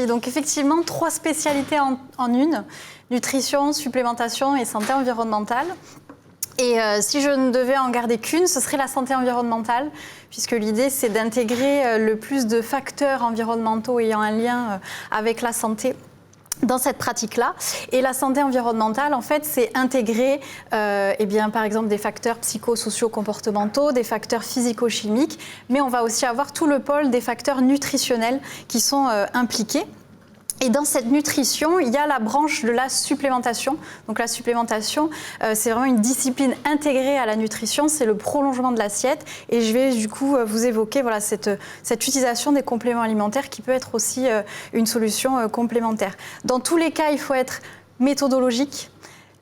Et donc effectivement, 3 spécialités en une, nutrition, supplémentation et santé environnementale. Et si je ne devais en garder qu'une, ce serait la santé environnementale, puisque l'idée c'est d'intégrer le plus de facteurs environnementaux ayant un lien avec la santé dans cette pratique-là. Et la santé environnementale, en fait, c'est intégrer par exemple des facteurs psychosociaux comportementaux, des facteurs physico-chimiques, mais on va aussi avoir tout le pôle des facteurs nutritionnels qui sont impliqués. Et dans cette nutrition, il y a la branche de la supplémentation. Donc la supplémentation, c'est vraiment une discipline intégrée à la nutrition, c'est le prolongement de l'assiette. Et je vais du coup vous évoquer cette utilisation des compléments alimentaires qui peut être aussi une solution complémentaire. Dans tous les cas, il faut être méthodologique.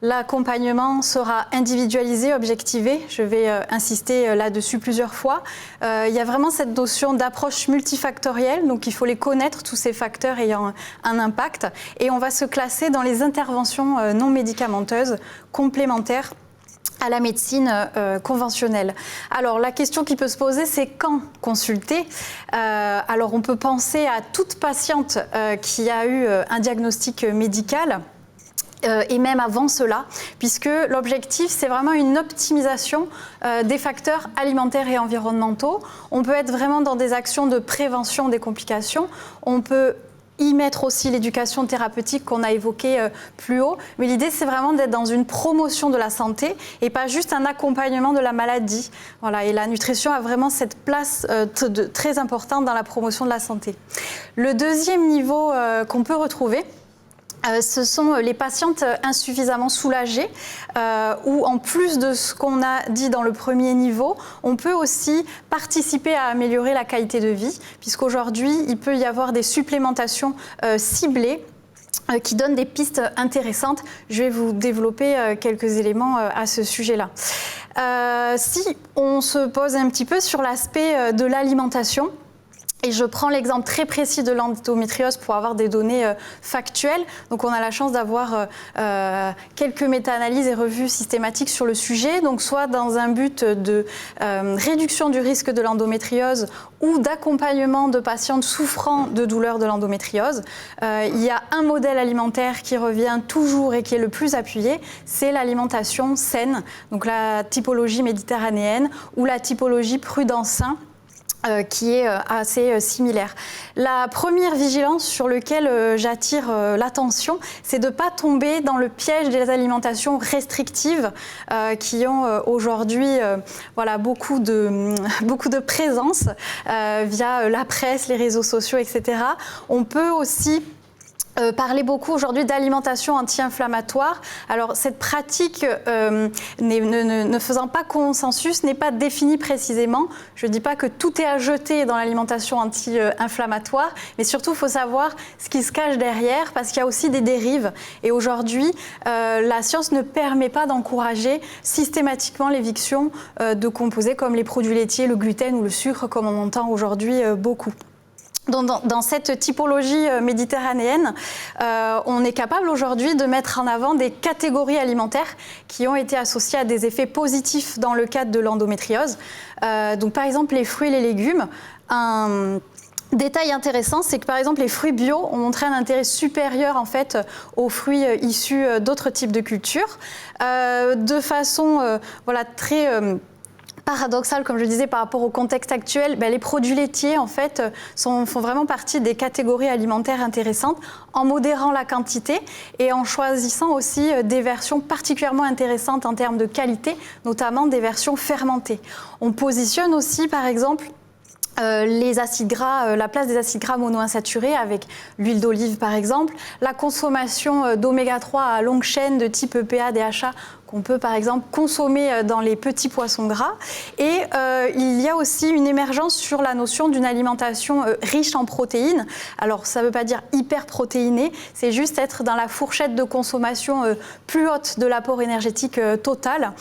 L'accompagnement sera individualisé, objectivé. Je vais insister là-dessus plusieurs fois. Il y a vraiment cette notion d'approche multifactorielle, donc il faut les connaître, tous ces facteurs ayant un impact. Et on va se classer dans les interventions non médicamenteuses complémentaires à la médecine conventionnelle. Alors la question qui peut se poser, c'est quand consulter. Alors on peut penser à toute patiente qui a eu un diagnostic médical, et même avant cela, puisque l'objectif, c'est vraiment une optimisation des facteurs alimentaires et environnementaux. On peut être vraiment dans des actions de prévention des complications. On peut y mettre aussi l'éducation thérapeutique qu'on a évoquée plus haut. Mais l'idée, c'est vraiment d'être dans une promotion de la santé et pas juste un accompagnement de la maladie. Voilà, et la nutrition a vraiment cette place très importante dans la promotion de la santé. Le deuxième niveau qu'on peut retrouver, ce sont les patientes insuffisamment soulagées où en plus de ce qu'on a dit dans le premier niveau, on peut aussi participer à améliorer la qualité de vie, puisqu'aujourd'hui, il peut y avoir des supplémentations ciblées qui donnent des pistes intéressantes. Je vais vous développer quelques éléments à ce sujet-là. Si on se pose un petit peu sur l'aspect de l'alimentation, et je prends l'exemple très précis de l'endométriose pour avoir des données factuelles. Donc on a la chance d'avoir quelques méta-analyses et revues systématiques sur le sujet, donc soit dans un but de réduction du risque de l'endométriose ou d'accompagnement de patientes souffrant de douleurs de l'endométriose. Il y a un modèle alimentaire qui revient toujours et qui est le plus appuyé, c'est l'alimentation saine, donc la typologie méditerranéenne ou la typologie prudent-sain, qui est assez similaire. La première vigilance sur laquelle j'attire l'attention, c'est de ne pas tomber dans le piège des alimentations restrictives qui ont aujourd'hui beaucoup de présence via la presse, les réseaux sociaux, etc. On peut aussi parler beaucoup aujourd'hui d'alimentation anti-inflammatoire. Alors cette pratique ne faisant pas consensus n'est pas définie précisément. Je ne dis pas que tout est à jeter dans l'alimentation anti-inflammatoire, mais surtout il faut savoir ce qui se cache derrière parce qu'il y a aussi des dérives. Et aujourd'hui, la science ne permet pas d'encourager systématiquement l'éviction de composés comme les produits laitiers, le gluten ou le sucre comme on entend aujourd'hui beaucoup. Dans cette typologie méditerranéenne, on est capable aujourd'hui de mettre en avant des catégories alimentaires qui ont été associées à des effets positifs dans le cadre de l'endométriose. Donc par exemple les fruits et les légumes. Un détail intéressant, c'est que par exemple les fruits bio ont montré un intérêt supérieur en fait aux fruits issus d'autres types de cultures, de façon très paradoxal, comme je disais, par rapport au contexte actuel, les produits laitiers, en fait, font vraiment partie des catégories alimentaires intéressantes en modérant la quantité et en choisissant aussi des versions particulièrement intéressantes en termes de qualité, notamment des versions fermentées. On positionne aussi, par exemple, les acides gras, la place des acides gras monoinsaturés avec l'huile d'olive par exemple, la consommation d'oméga 3 à longue chaîne de type EPA, DHA qu'on peut par exemple consommer dans les petits poissons gras. Et il y a aussi une émergence sur la notion d'une alimentation riche en protéines. Alors ça ne veut pas dire hyper protéinée, c'est juste être dans la fourchette de consommation plus haute de l'apport énergétique total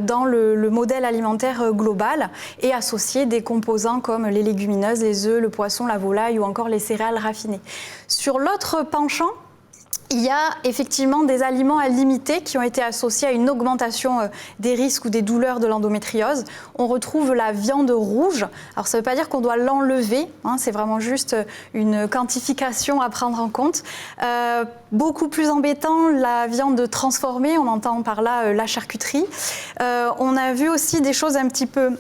dans le modèle alimentaire global et associer des composants comme les légumineuses, les œufs, le poisson, la volaille ou encore les céréales raffinées. Sur l'autre penchant, Il y a effectivement des aliments à limiter qui ont été associés à une augmentation des risques ou des douleurs de l'endométriose. On retrouve la viande rouge. Alors ça ne veut pas dire qu'on doit l'enlever, hein, c'est vraiment juste une quantification à prendre en compte. Beaucoup plus embêtant, la viande transformée, on entend par là la charcuterie. On a vu aussi des choses un petit peu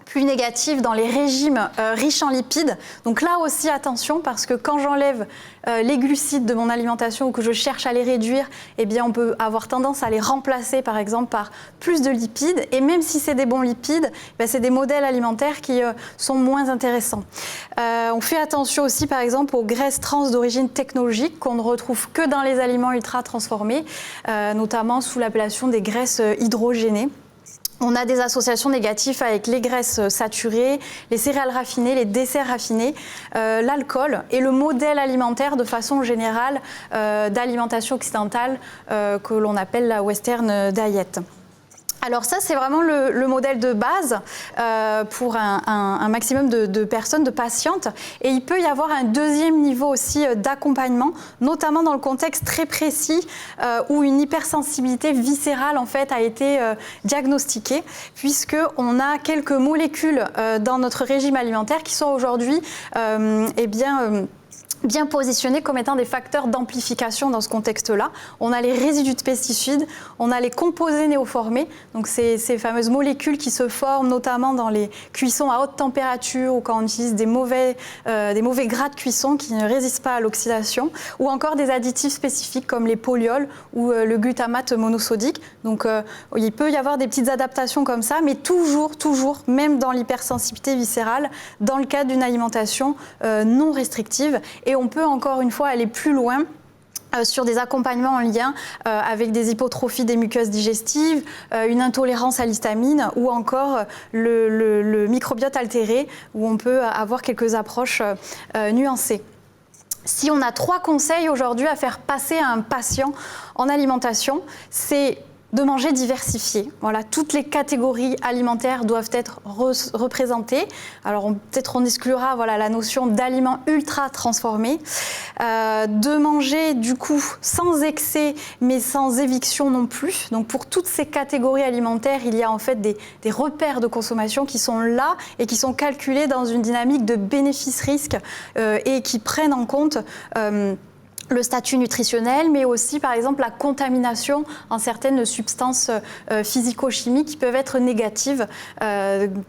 plus négatives dans les régimes riches en lipides. Donc là aussi, attention, parce que quand j'enlève les glucides de mon alimentation ou que je cherche à les réduire, eh bien, on peut avoir tendance à les remplacer, par exemple, par plus de lipides. Et même si c'est des bons lipides, ben, c'est des modèles alimentaires qui sont moins intéressants. On fait attention aussi, par exemple, aux graisses trans d'origine technologique qu'on ne retrouve que dans les aliments ultra transformés, notamment sous l'appellation des graisses hydrogénées. On a des associations négatives avec les graisses saturées, les céréales raffinées, les desserts raffinés, l'alcool et le modèle alimentaire de façon générale d'alimentation occidentale que l'on appelle la Western Diet. Alors ça, c'est vraiment le modèle de base pour un maximum de personnes, de patientes. Et il peut y avoir un deuxième niveau aussi d'accompagnement, notamment dans le contexte très précis où une hypersensibilité viscérale en fait a été diagnostiquée, puisqu'on a quelques molécules dans notre régime alimentaire qui sont aujourd'hui bien positionnés comme étant des facteurs d'amplification dans ce contexte-là. On a les résidus de pesticides, on a les composés néoformés, donc ces fameuses molécules qui se forment notamment dans les cuissons à haute température ou quand on utilise des mauvais gras de cuisson qui ne résistent pas à l'oxydation, ou encore des additifs spécifiques comme les polyols ou le glutamate monosodique. Donc il peut y avoir des petites adaptations comme ça, mais toujours, même dans l'hypersensibilité viscérale, dans le cadre d'une alimentation non restrictive. Et on peut encore une fois aller plus loin sur des accompagnements en lien avec des hypotrophies des muqueuses digestives, une intolérance à l'histamine ou encore le microbiote altéré où on peut avoir quelques approches nuancées. Si on a 3 conseils aujourd'hui à faire passer à un patient en alimentation, c'est de manger diversifié. Voilà, toutes les catégories alimentaires doivent être représentées. Alors peut-être on exclura la notion d'aliments ultra transformés. De manger du coup sans excès mais sans éviction non plus. Donc pour toutes ces catégories alimentaires, il y a en fait des repères de consommation qui sont là et qui sont calculés dans une dynamique de bénéfice-risque et qui prennent en compte le statut nutritionnel, mais aussi par exemple la contamination en certaines substances physico-chimiques qui peuvent être négatives,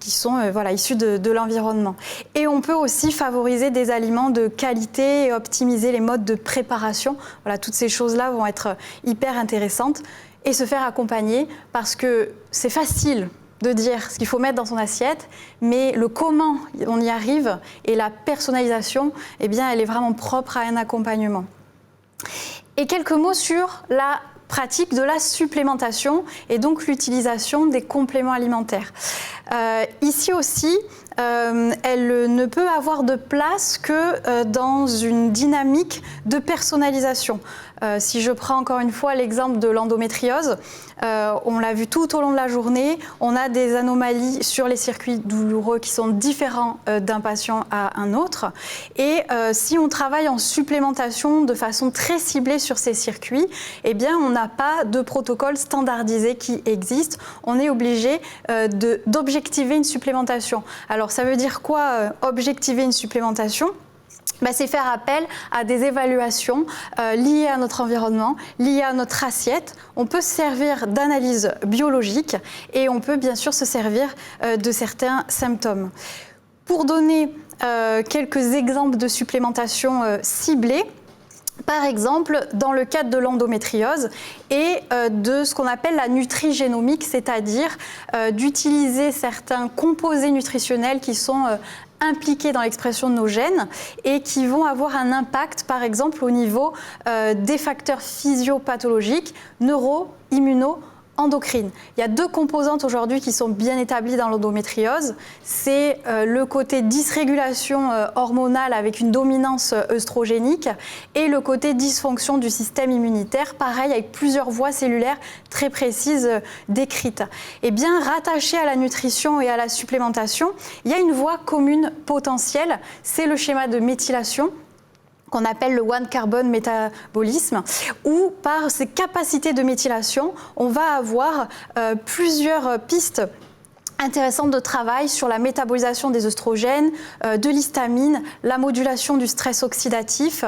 qui sont issues de l'environnement. Et on peut aussi favoriser des aliments de qualité et optimiser les modes de préparation. Voilà, toutes ces choses-là vont être hyper intéressantes et se faire accompagner parce que c'est facile de dire ce qu'il faut mettre dans son assiette, mais le comment on y arrive et la personnalisation, eh bien, elle est vraiment propre à un accompagnement. Et quelques mots sur la pratique de la supplémentation et donc l'utilisation des compléments alimentaires. Ici aussi, elle ne peut avoir de place que dans une dynamique de personnalisation. Si je prends encore une fois l'exemple de l'endométriose, on l'a vu tout au long de la journée, on a des anomalies sur les circuits douloureux qui sont différents d'un patient à un autre. Et si on travaille en supplémentation de façon très ciblée sur ces circuits, eh bien on n'a pas de protocole standardisé qui existe. On est obligé d'objectiver une supplémentation. Alors ça veut dire quoi, objectiver une supplémentation ? C'est faire appel à des évaluations liées à notre environnement, liées à notre assiette. On peut se servir d'analyses biologiques et on peut bien sûr se servir de certains symptômes. Pour donner quelques exemples de supplémentation ciblée, par exemple, dans le cadre de l'endométriose et de ce qu'on appelle la nutrigénomique, c'est-à-dire d'utiliser certains composés nutritionnels qui sont impliqués dans l'expression de nos gènes et qui vont avoir un impact, par exemple, au niveau des facteurs physiopathologiques, neuro-immuno-endocrines. Il y a 2 composantes aujourd'hui qui sont bien établies dans l'endométriose. C'est le côté dysrégulation hormonale avec une dominance œstrogénique et le côté dysfonction du système immunitaire, pareil avec plusieurs voies cellulaires très précises décrites. Et bien rattaché à la nutrition et à la supplémentation, il y a une voie commune potentielle, c'est le schéma de méthylation. qu'on appelle le one carbon métabolisme, où par ses capacités de méthylation, on va avoir plusieurs pistes intéressantes de travail sur la métabolisation des œstrogènes, de l'histamine, la modulation du stress oxydatif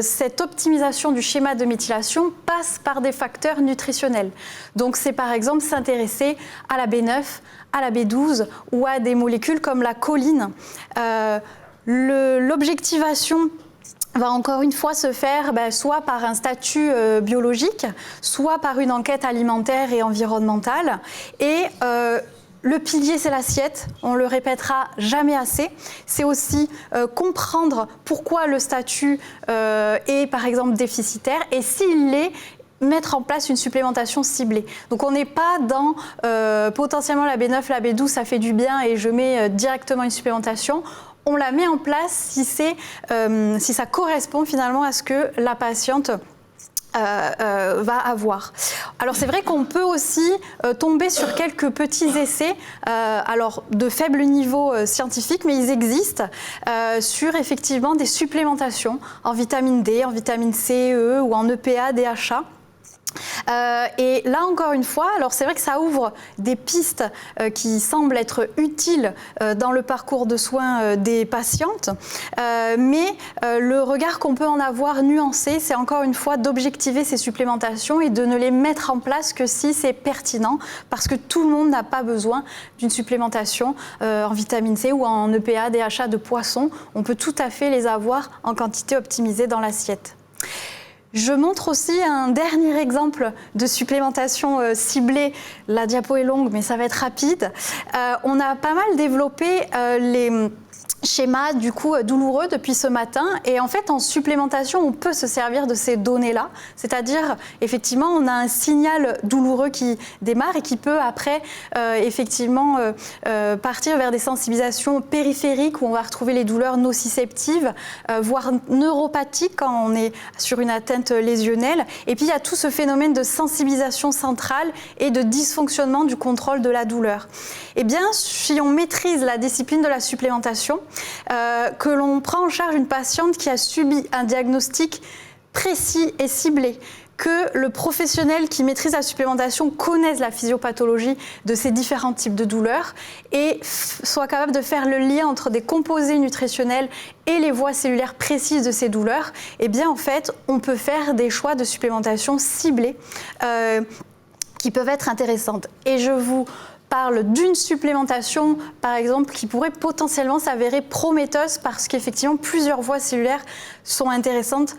cette optimisation du schéma de méthylation passe par des facteurs nutritionnels. Donc c'est par exemple s'intéresser à la B9, à la B12 ou à des molécules comme la choline. L'objectivation va encore une fois se faire soit par un statut biologique, soit par une enquête alimentaire et environnementale. Et le pilier, c'est l'assiette, on le répétera jamais assez. C'est aussi comprendre pourquoi le statut est par exemple déficitaire et s'il l'est, mettre en place une supplémentation ciblée. Donc on n'est pas dans potentiellement la B9, la B12, ça fait du bien et je mets directement une supplémentation. On la met en place si ça correspond finalement à ce que la patiente va avoir. Alors c'est vrai qu'on peut aussi tomber sur quelques petits essais, alors de faible niveau scientifique, mais ils existent, sur effectivement des supplémentations en vitamine D, en vitamine C, E ou en EPA, DHA. Et là encore une fois, alors c'est vrai que ça ouvre des pistes qui semblent être utiles dans le parcours de soins des patientes, mais le regard qu'on peut en avoir nuancé, c'est encore une fois d'objectiver ces supplémentations et de ne les mettre en place que si c'est pertinent, parce que tout le monde n'a pas besoin d'une supplémentation en vitamine C ou en EPA, DHA de poisson. On peut tout à fait les avoir en quantité optimisée dans l'assiette. Je montre aussi un dernier exemple de supplémentation ciblée. La diapo est longue, mais ça va être rapide. On a pas mal développé les schéma du coup douloureux depuis ce matin et en fait en supplémentation on peut se servir de ces données-là, c'est-à-dire effectivement on a un signal douloureux qui démarre et qui peut après effectivement partir vers des sensibilisations périphériques où on va retrouver les douleurs nociceptives, voire neuropathiques quand on est sur une atteinte lésionnelle, et puis il y a tout ce phénomène de sensibilisation centrale et de dysfonctionnement du contrôle de la douleur. Eh bien si on maîtrise la discipline de la supplémentation, que l'on prend en charge une patiente qui a subi un diagnostic précis et ciblé, que le professionnel qui maîtrise la supplémentation connaisse la physiopathologie de ces différents types de douleurs et soit capable de faire le lien entre des composés nutritionnels et les voies cellulaires précises de ces douleurs, eh bien en fait on peut faire des choix de supplémentation ciblés qui peuvent être intéressantes. Et je vous parle d'une supplémentation, par exemple, qui pourrait potentiellement s'avérer prometteuse parce qu'effectivement, plusieurs voies cellulaires sont intéressantes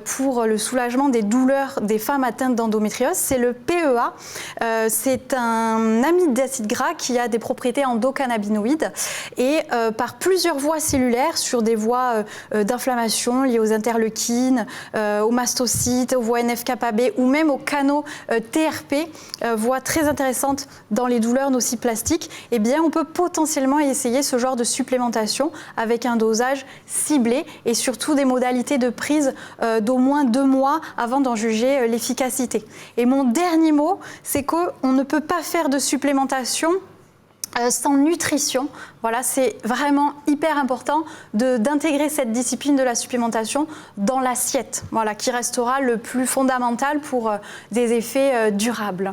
pour le soulagement des douleurs des femmes atteintes d'endométriose. C'est le PEA. C'est un amide d'acide gras qui a des propriétés endocannabinoïdes et par plusieurs voies cellulaires sur des voies d'inflammation liées aux interleukines, aux mastocytes, aux voies NF-κB ou même aux canaux TRP, voies très intéressantes dans les douleurs nociplastiques, eh bien on peut potentiellement essayer ce genre de supplémentation avec un dosage ciblé et surtout des modalités de prise d'au moins 2 mois avant d'en juger l'efficacité. Et mon dernier mot, c'est qu'on ne peut pas faire de supplémentation sans nutrition. Voilà, c'est vraiment hyper important d'intégrer cette discipline de la supplémentation dans l'assiette, voilà, qui restera le plus fondamental pour des effets durables.